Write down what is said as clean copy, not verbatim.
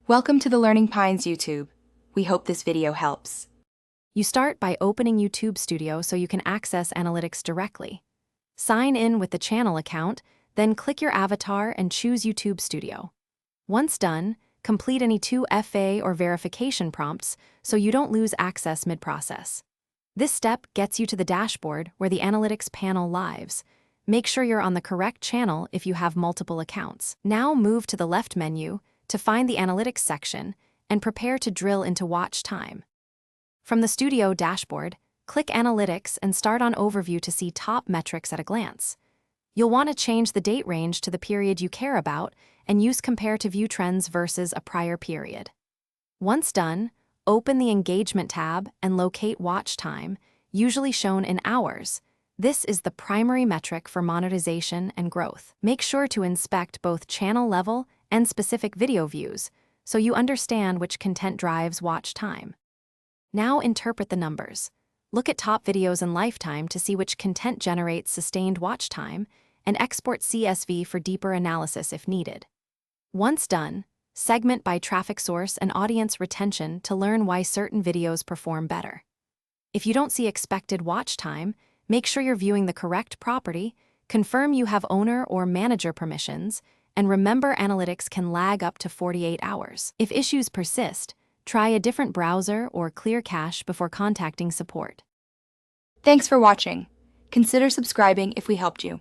Welcome to the Learning Pines YouTube. We hope this video helps. You start by opening YouTube Studio so you can access analytics directly. Sign in with the channel account, then click your avatar and choose YouTube Studio. Once done, complete any 2FA or verification prompts so you don't lose access mid-process. This step gets you to the dashboard where the analytics panel lives. Make sure you're on the correct channel if you have multiple accounts. Now move to the left menu to find the analytics section and prepare to drill into watch time. From the Studio dashboard, click Analytics and start on Overview to see top metrics at a glance. You'll want to change the date range to the period you care about and use Compare to view trends versus a prior period. Once done, open the Engagement tab and locate watch time, usually shown in hours. This is the primary metric for monetization and growth. Make sure to inspect both channel level and specific video views so you understand which content drives watch time. Now interpret the numbers. Look at top videos and lifetime to see which content generates sustained watch time and export CSV for deeper analysis if needed. Once done, segment by traffic source and audience retention to learn why certain videos perform better. If you don't see expected watch time, make sure you're viewing the correct property, confirm you have owner or manager permissions, and remember analytics can lag up to 48 hours. If issues persist, try a different browser or clear cache before contacting support. Thanks for watching. Consider subscribing if we helped you.